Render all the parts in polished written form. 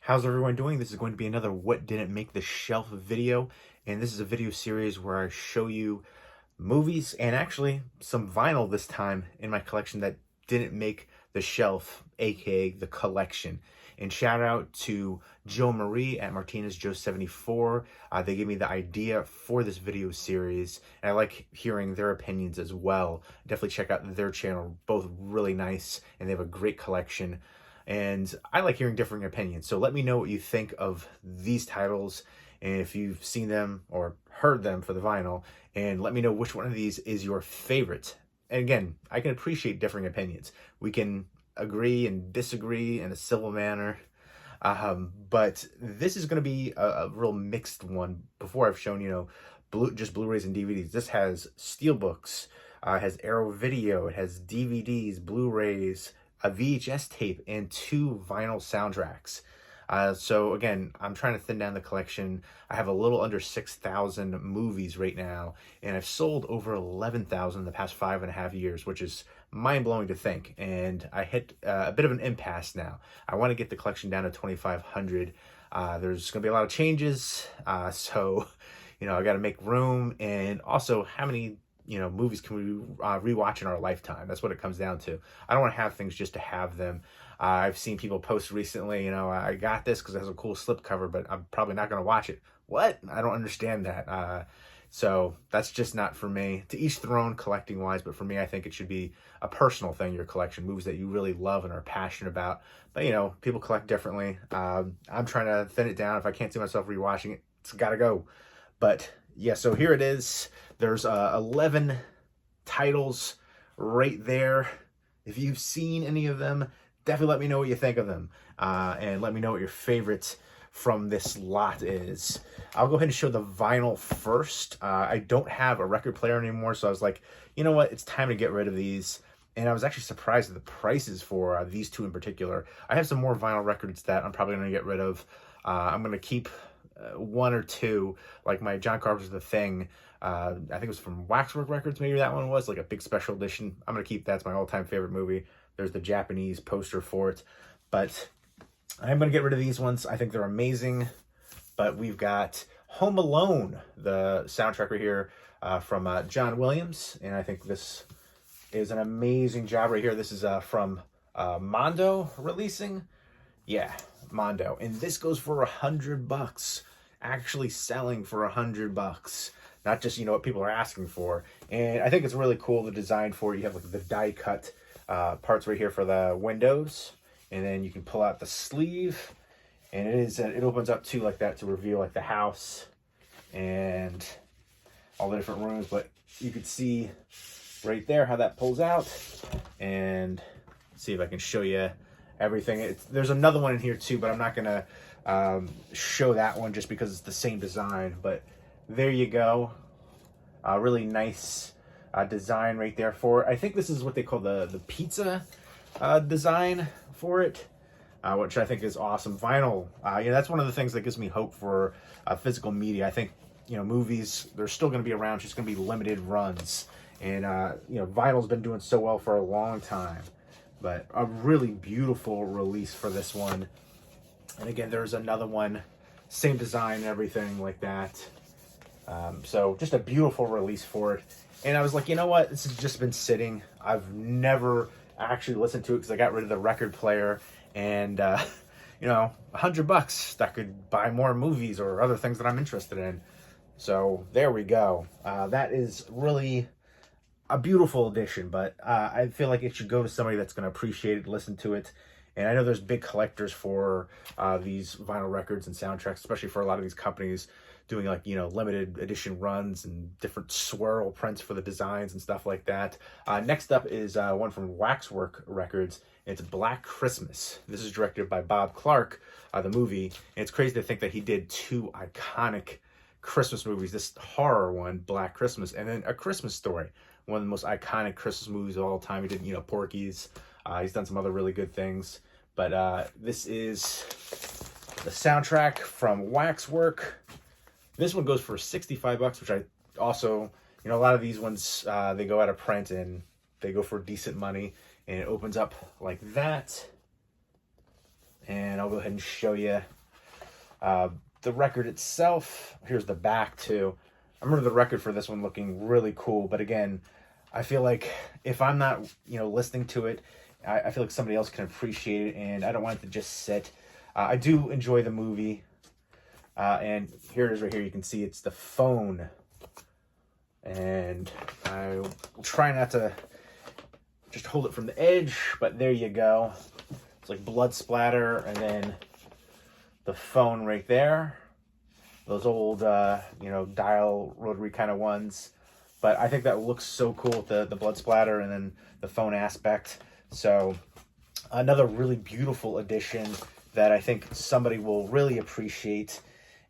How's everyone doing? This is going to be another What Didn't Make the Shelf video, and this is a video series where I show you movies and actually some vinyl this time in my collection that didn't make the shelf, aka the collection. And shout out to Joe Marie at Martinez Joe 74. They gave me the idea for this video series, and I like hearing their opinions as well. Definitely check out their channel, both really nice, and they have a great collection. And I like hearing differing opinions. So let me know what you think of these titles, and if you've seen them or heard them for the vinyl, and let me know which one of these is your favorite. And again, I can appreciate differing opinions. We can agree and disagree in a civil manner. But this is going to be a real mixed one. Before I've shown, just Blu-rays and DVDs. This has Steelbooks, it has Arrow Video, it has DVDs, Blu-rays, a VHS tape, and 2 vinyl soundtracks. So again, I'm trying to thin down the collection. I have a little under 6,000 movies right now, and I've sold over 11,000 in the past 5.5 years, which is mind-blowing to think. And I hit a bit of an impasse now. I want to get the collection down to 2,500. There's going to be a lot of changes, so I got to make room. And also, how many movies can we rewatch in our lifetime? That's what it comes down to. I don't want to have things just to have them. I've seen people post recently, I got this because it has a cool slipcover, but I'm probably not going to watch it. What? I don't understand that. So that's just not for me. To each their own collecting wise, but for me, I think it should be a personal thing, your collection, movies that you really love and are passionate about. But people collect differently. I'm trying to thin it down. If I can't see myself rewatching it, it's got to go. But yeah, so here it is. There's 11 titles right there. If you've seen any of them, definitely let me know what you think of them. And let me know what your favorite from this lot is. I'll go ahead and show the vinyl first. I don't have a record player anymore, so I was like, you know what? It's time to get rid of these. And I was actually surprised at the prices for these 2 in particular. I have some more vinyl records that I'm probably going to get rid of. I'm going to keep 1 or 2, like my John Carpenter's The Thing. I think it was from Waxwork Records, maybe that one was, like a big special edition. I'm going to keep that. It's my all-time favorite movie. There's the Japanese poster for it. But I'm going to get rid of these ones. I think they're amazing. But we've got Home Alone, the soundtrack right here from John Williams. And I think this is an amazing job right here. This is from Mondo releasing. Yeah, Mondo. And this goes for $100. Actually selling for $100. Not just, what people are asking for. And I think it's really cool, the design for it. You have like the die cut parts right here for the windows. And then you can pull out the sleeve. And it opens up too like that to reveal like the house and all the different rooms. But you can see right there how that pulls out. And see if I can show you everything. There's another one in here too, but I'm not going to show that one just because it's the same design. But there you go. Really nice design right there for it. I think this is what they call the pizza design for it, which I think is awesome. Vinyl, that's one of the things that gives me hope for physical media. I think, movies, they're still going to be around, just going to be limited runs. And, vinyl's been doing so well for a long time. But a really beautiful release for this one. And again, there's another one, same design and everything like that. So just a beautiful release for it. And I was like, you know what? This has just been sitting. I've never actually listened to it because I got rid of the record player. And, $100 that could buy more movies or other things that I'm interested in. So there we go. That is really a beautiful edition, but I feel like it should go to somebody that's going to appreciate it, listen to it. And I know there's big collectors for these vinyl records and soundtracks, especially for a lot of these companies doing like, limited edition runs and different swirl prints for the designs and stuff like that. Next up is one from Waxwork Records. It's Black Christmas. This is directed by Bob Clark, the movie. And it's crazy to think that he did 2 iconic Christmas movies. This horror one, Black Christmas, and then A Christmas Story, one of the most iconic Christmas movies of all time. He did, Porky's. He's done some other really good things. But this is the soundtrack from Waxwork. This one goes for $65, which I also, a lot of these ones, they go out of print and they go for decent money. And it opens up like that. And I'll go ahead and show you the record itself. Here's the back too. I remember the record for this one looking really cool, but again, I feel like if I'm not, listening to it, I feel like somebody else can appreciate it, and I don't want it to just sit. I do enjoy the movie, and here it is right here. You can see it's the phone, and I will try not to just hold it from the edge, but there you go. It's like blood splatter, and then the phone right there. Those old, dial rotary kind of ones. But I think that looks so cool with the blood splatter and then the phone aspect. So another really beautiful addition that I think somebody will really appreciate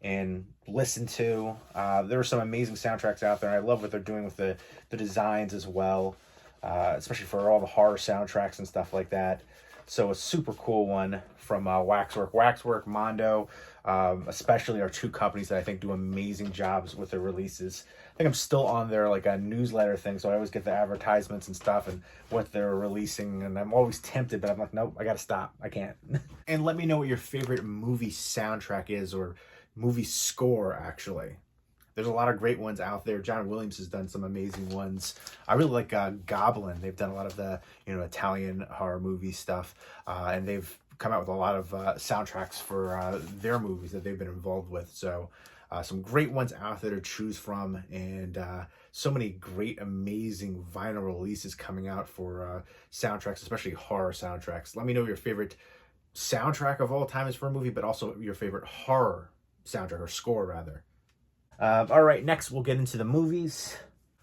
and listen to. There are some amazing soundtracks out there, and I love what they're doing with the designs as well, especially for all the horror soundtracks and stuff like that. So a super cool one from Waxwork. Waxwork, Mondo, especially are two companies that I think do amazing jobs with their releases. I think I'm still on their a newsletter thing, so I always get the advertisements and stuff and what they're releasing, and I'm always tempted, but I'm like, nope, I gotta stop. I can't. And let me know what your favorite movie soundtrack is, or movie score, actually. There's a lot of great ones out there. John Williams has done some amazing ones. I really like Goblin. They've done a lot of the Italian horror movie stuff, and they've come out with a lot of soundtracks for their movies that they've been involved with. So some great ones out there to choose from, and so many great, amazing vinyl releases coming out for soundtracks, especially horror soundtracks. Let me know your favorite soundtrack of all time is for a movie, but also your favorite horror soundtrack, or score rather. All right, next we'll get into the movies.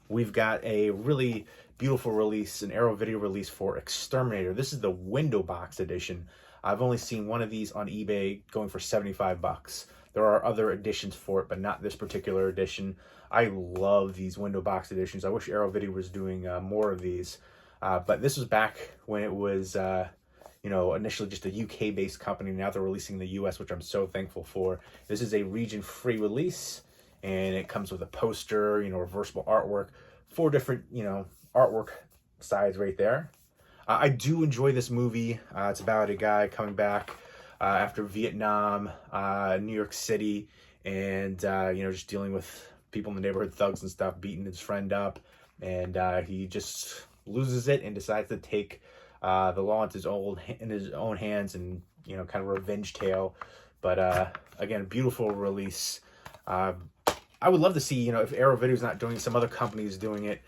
We've got a really beautiful release, an Arrow Video release for Exterminator. This is the window box edition. I've only seen one of these on eBay going for 75 bucks. There are other editions for it, but not this particular edition. I love these window box editions. I wish Arrow Video was doing more of these. But this was back when it was, initially just a UK-based company. Now they're releasing in the US, which I'm so thankful for. This is a region-free release, and it comes with a poster, reversible artwork, 4 different, artwork sides right there. I do enjoy this movie. It's about a guy coming back after Vietnam, New York City, and, just dealing with people in the neighborhood, thugs and stuff, beating his friend up, and he just loses it and decides to take the law in his own hands, and, kind of a revenge tale. But, again, beautiful release. I would love to see, if Arrow Video's not doing it, some other companies doing it,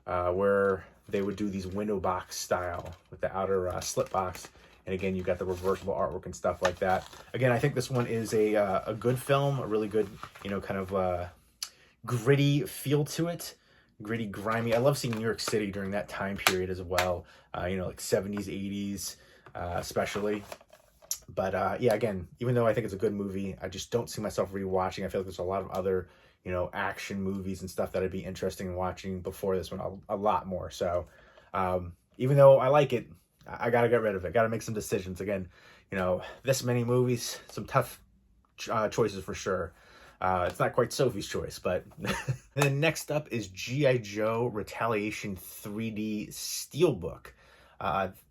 where they would do these window box style with the outer slip box. And again, you've got the reversible artwork and stuff like that. Again, I think this one is a good film, a really good, kind of gritty feel to it. Gritty, grimy. I love seeing New York City during that time period as well. Like 70s, 80s, especially. But yeah, again, even though I think it's a good movie, I just don't see myself rewatching. I feel like there's a lot of other, action movies and stuff that I'd be interested in watching before this one a lot more. So even though I like it, I got to get rid of it. Got to make some decisions. Again, this many movies, some tough choices for sure. It's not quite Sophie's choice, but... And then next up is I Joe Retaliation 3D Steelbook.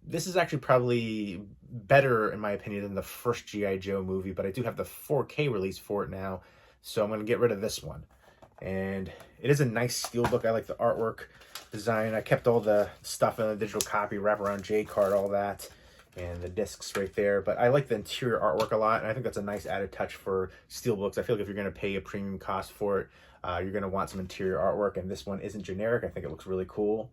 This is actually probably better, in my opinion, than the first I Joe movie, but I do have the 4K release for it now, so I'm going to get rid of this one. And it is a nice steelbook. I like the artwork design. I kept all the stuff in the digital copy, wraparound J card, all that, and the discs right there. But I like the interior artwork a lot, and I think that's a nice added touch for steelbooks. I feel like if you're going to pay a premium cost for it, you're going to want some interior artwork, and this one isn't generic. I think it looks really cool.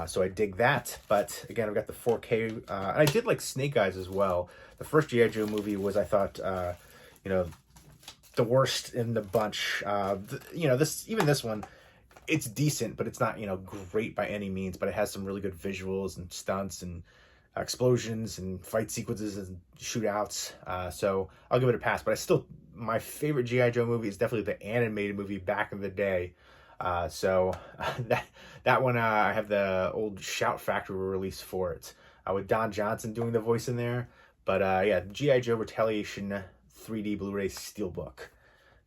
So I dig that. But again, I've got the 4K. And I did like Snake Eyes as well. The first I Joe movie was, I thought, the worst in the bunch. This one, it's decent, but it's not, great by any means. But it has some really good visuals and stunts and explosions and fight sequences and shootouts. So I'll give it a pass. But my favorite I Joe movie is definitely the animated movie back in the day. So that one, I have the old Shout Factory release for it, with Don Johnson doing the voice in there. But yeah, I Joe Retaliation 3D Blu-Ray Steelbook.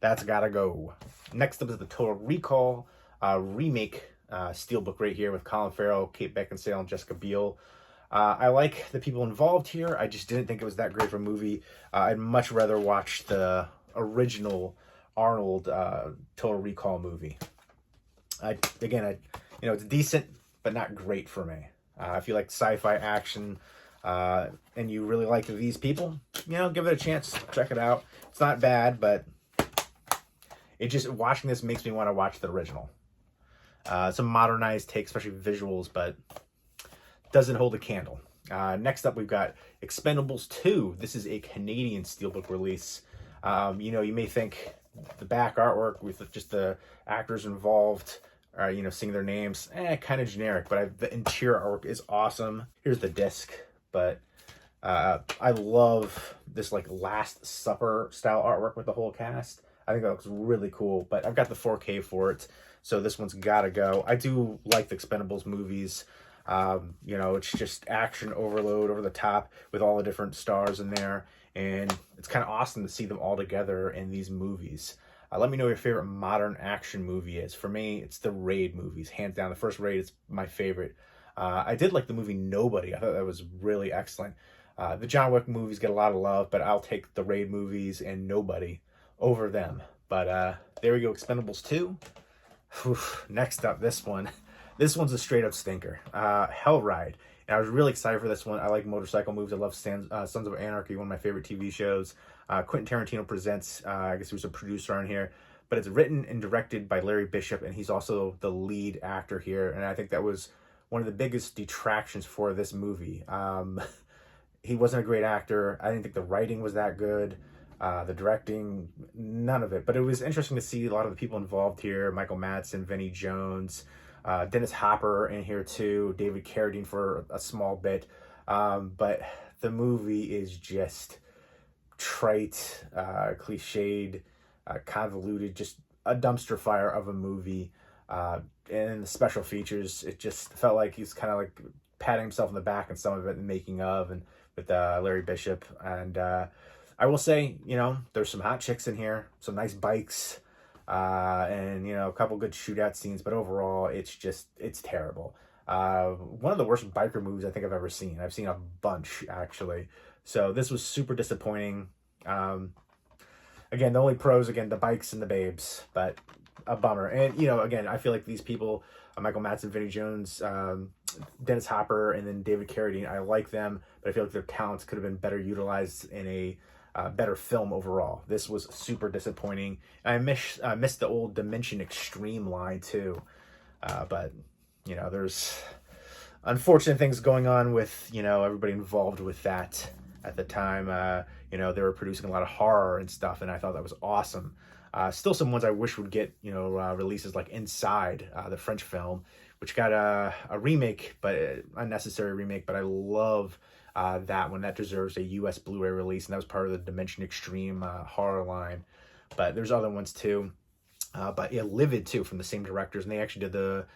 That's gotta go. Next up is the Total Recall remake Steelbook right here with Colin Farrell, Kate Beckinsale, and Jessica Biel. I like the people involved here. I just didn't think it was that great of a movie. I'd much rather watch the original Arnold Total Recall movie. It's decent, but not great for me. If you like sci-fi action and you really like these people, give it a chance. Check it out. It's not bad, but watching this makes me want to watch the original. Some modernized take, especially visuals, but doesn't hold a candle. Next up, we've got Expendables 2. This is a Canadian Steelbook release. You may think the back artwork with just the actors involved, seeing their names, kind of generic, but the interior artwork is awesome. Here's the disc, but I love this like Last Supper style artwork with the whole cast. I think that looks really cool, but I've got the 4K for it, so this one's gotta go. I do like the Expendables movies. It's just action overload over the top with all the different stars in there, and it's kind of awesome to see them all together in these movies. Let me know what your favorite modern action movie is. For me, it's the Raid movies, hands down. The first Raid is my favorite. I did like the movie Nobody. I thought that was really excellent. The John Wick movies get a lot of love, but I'll take the Raid movies and Nobody over them. But there we go, Expendables 2. Next up, this one. This one's a straight up stinker. Hell Ride. And I was really excited for this one. I like motorcycle movies. I love Sons of Anarchy, one of my favorite TV shows. Quentin Tarantino presents. I guess he was a producer on here. But it's written and directed by Larry Bishop, and he's also the lead actor here. And I think that was one of the biggest detractions for this movie. He wasn't a great actor. I didn't think the writing was that good. The directing, none of it. But it was interesting to see a lot of the people involved here. Michael Madsen, Vinnie Jones, Dennis Hopper in here too, David Carradine for a small bit. But the movie is just trite, cliched, convoluted, just a dumpster fire of a movie. And the special features, it just felt like he's kind of like patting himself on the back in some of it, and making of, and with Larry Bishop. And I will say, there's some hot chicks in here, some nice bikes, and a couple good shootout scenes, but overall it's terrible. One of the worst biker movies I think I've ever seen. I've seen a bunch, actually. So this was super disappointing. Again, the only pros, the bikes and the babes, but a bummer. And again, I feel like these people, Michael Madsen, Vinnie Jones, Dennis Hopper, and then David Carradine, I like them, but I feel like their talents could have been better utilized in a better film overall. This was super disappointing. I missed the old Dimension Extreme line too, but there's unfortunate things going on with everybody involved with that at the time. They were producing a lot of horror and stuff, and I thought that was awesome. Still some ones I wish would get releases, like Inside, the French film, which got a remake, but unnecessary remake, but I love that one. That deserves a US Blu-ray release, and that was part of the Dimension Extreme horror line. But there's other ones too. But yeah, Livid too, from the same directors, and they actually did the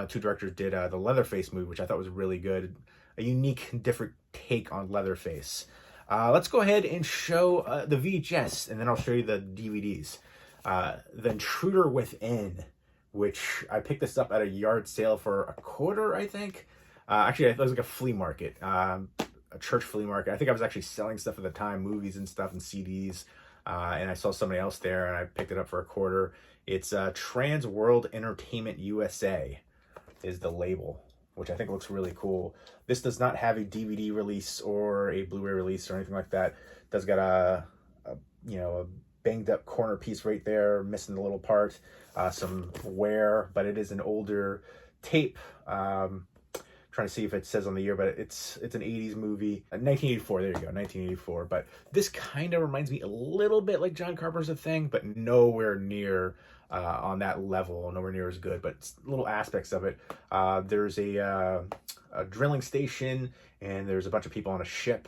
two directors did the Leatherface movie, which I thought was really good. A unique, different take on Leatherface. Let's go ahead and show the VHS, and then I'll show you the DVDs. The Intruder Within, which I picked this up at a yard sale for a quarter, I think. Actually, it was like a flea market, a church flea market. I think I was actually selling stuff at the time, movies and stuff and CDs. And I saw somebody else there, and I picked it up for a quarter. It's Trans World Entertainment USA is the label, which I think looks really cool. This does not have a DVD release or a Blu-ray release or anything like that. It does got a banged up corner piece right there, missing the little part, some wear, but it is an older tape. Trying to see if it says on the year, but it's an 80s movie. 1984, there you go, 1984. But this kind of reminds me a little bit like John Carpenter's The Thing, but nowhere near on that level, nowhere near as good, but little aspects of it. There's a drilling station, and there's a bunch of people on a ship,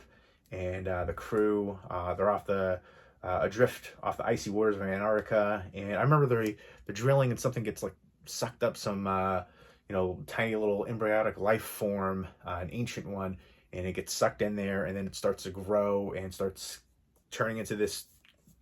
and the crew, they're off adrift off the icy waters of Antarctica. And I remember they're drilling, and something gets like sucked up some tiny little embryonic life form, an ancient one, and it gets sucked in there, and then it starts to grow and starts turning into this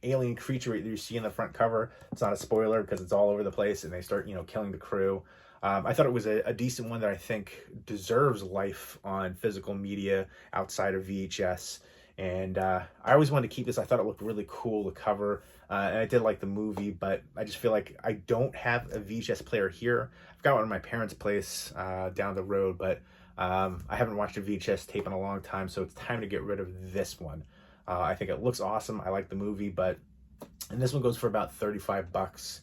alien creature that you see in the front cover. It's not a spoiler because it's all over the place, and they start killing the crew. I thought it was a decent one that I think deserves life on physical media outside of VHS. And I always wanted to keep this. I thought it looked really cool, the cover. And I did like the movie, but I just feel like I don't have a VHS player here. I've got one in my parents' place down the road, but I haven't watched a VHS tape in a long time, so it's time to get rid of this one. I think it looks awesome. I like the movie, and this one goes for about 35 bucks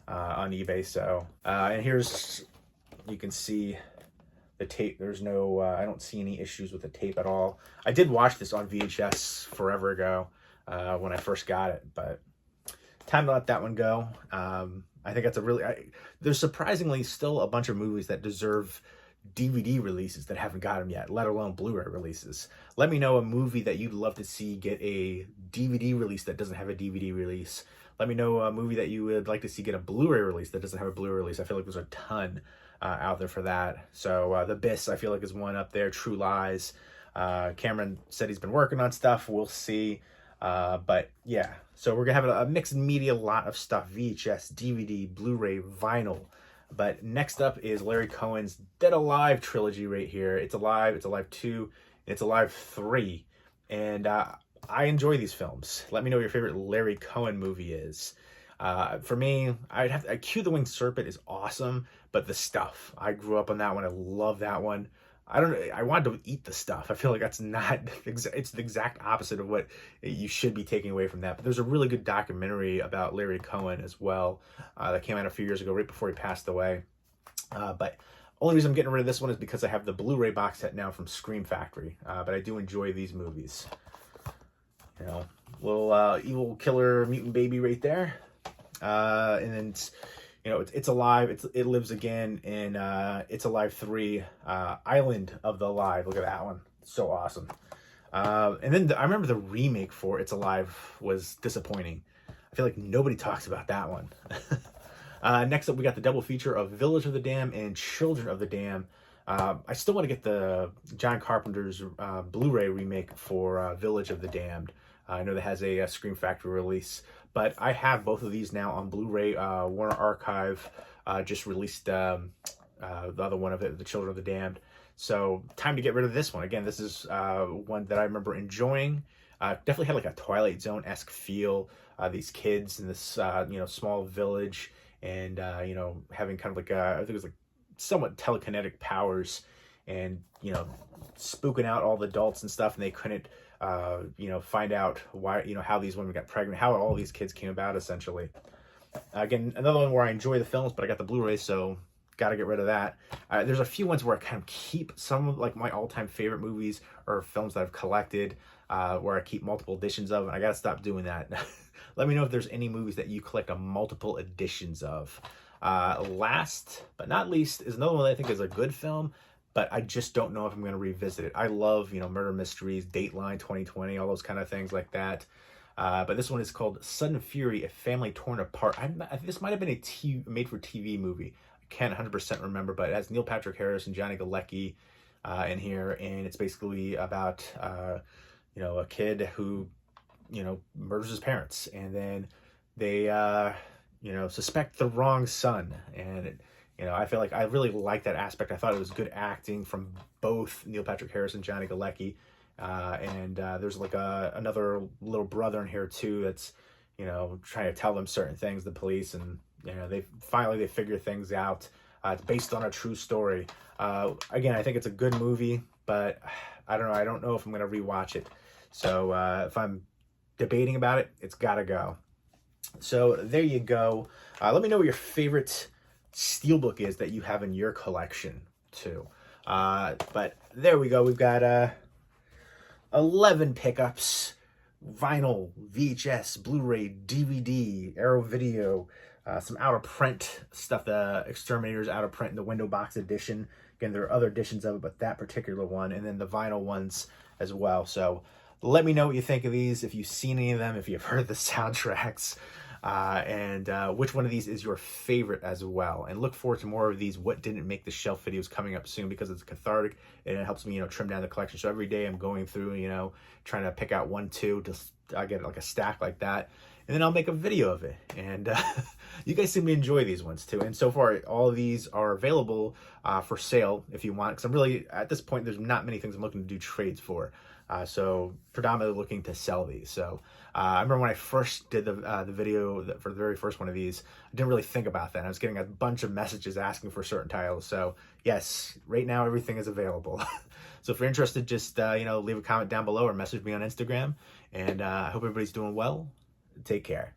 on eBay. So, and here's, you can see the tape. There's no, I don't see any issues with the tape at all. I did watch this on VHS forever ago when I first got it, but time to let that one go. I think that's there's surprisingly still a bunch of movies that deserve DVD releases that haven't got them yet, let alone Blu-ray releases. Let me know a movie that you'd love to see get a DVD release that doesn't have a DVD release. Let me know a movie that you would like to see get a Blu-ray release that doesn't have a Blu-ray release. I feel like there's a ton out there for that. So The Abyss, I feel like, is one up there. True Lies. Cameron said he's been working on stuff. We'll see. But yeah, so we're gonna have a mixed media lot of stuff: VHS, DVD, Blu-ray, vinyl. But next up is Larry Cohen's Dead Alive trilogy right here. It's Alive, It's Alive 2, It's Alive 3. And I enjoy these films. Let me know what your favorite Larry Cohen movie is. For me, Cue the Winged Serpent is awesome, but the stuff. I grew up on that one. I love that one. I wanted to eat the stuff. I feel like that's not, it's the exact opposite of what you should be taking away from that. But there's a really good documentary about Larry Cohen as well that came out a few years ago, right before he passed away. But only reason I'm getting rid of this one is because I have the Blu-ray box set now from Scream Factory. But I do enjoy these movies. You know, little evil killer mutant baby right there. And then it's Alive. It lives again in It's Alive 3, Island of the Alive. Look at that one. So awesome. And then I remember the remake for It's Alive was disappointing. I feel like nobody talks about that one. Next up, we got the double feature of Village of the Damned and Children of the Damned. I still want to get the John Carpenter's Blu-ray remake for Village of the Damned. I know that has a Scream Factory release, but I have both of these now on Blu-ray. Warner Archive just released the other one of it, The Children of the Damned. So time to get rid of this one. Again, this is one that I remember enjoying. Definitely had like a Twilight Zone-esque feel. These kids in this small village, and having kind of like I think it was like somewhat telekinetic powers, and spooking out all the adults and stuff, and they couldn't find out why, how these women got pregnant, how all these kids came about, essentially. Again, another one where I enjoy the films, but I got the Blu-ray, so got to get rid of that. There's a few ones where I kind of keep some of like my all-time favorite movies or films that I've collected, where I keep multiple editions of, and I got to stop doing that. Let me know if there's any movies that you collect multiple editions of. Last but not least is another one that I think is a good film, but I just don't know if I'm going to revisit it. I love, murder mysteries, Dateline 2020, all those kind of things like that. But this one is called Sudden Fury, A Family Torn Apart. This might have been a made-for-TV movie. I can't 100% remember, but it has Neil Patrick Harris and Johnny Galecki in here, and it's basically about, a kid who, murders his parents, and then they, suspect the wrong son, and I feel like I really like that aspect. I thought it was good acting from both Neil Patrick Harris and Johnny Galecki. And there's like another little brother in here too that's, trying to tell them certain things, the police, and, they figure things out. It's based on a true story. Again, I think it's a good movie, but I don't know. I don't know if I'm going to rewatch it. So if I'm debating about it, it's got to go. So there you go. Let me know what your favorite Steelbook is that you have in your collection too. But there we go. We've got 11 pickups: vinyl, VHS, Blu-ray, DVD, Arrow Video, some out of print stuff. The Exterminator's out of print in the window box edition. Again, there are other editions of it, but that particular one, and then the vinyl ones as well. So let me know what you think of these, if you've seen any of them, if you've heard the soundtracks. And which one of these is your favorite as well. And look forward to more of these what didn't make the shelf videos coming up soon, because it's cathartic and it helps me, trim down the collection. So every day I'm going through, trying to pick out 1, 2 to I get like a stack like that, and then I'll make a video of it. And you guys seem to enjoy these ones too. And so far, all of these are available for sale if you want. Because I'm really, at this point, there's not many things I'm looking to do trades for. So predominantly looking to sell these. So I remember when I first did the video for the very first one of these, I didn't really think about that. I was getting a bunch of messages asking for certain titles. So yes, right now everything is available. So if you're interested, just leave a comment down below or message me on Instagram. And I hope everybody's doing well. Take care.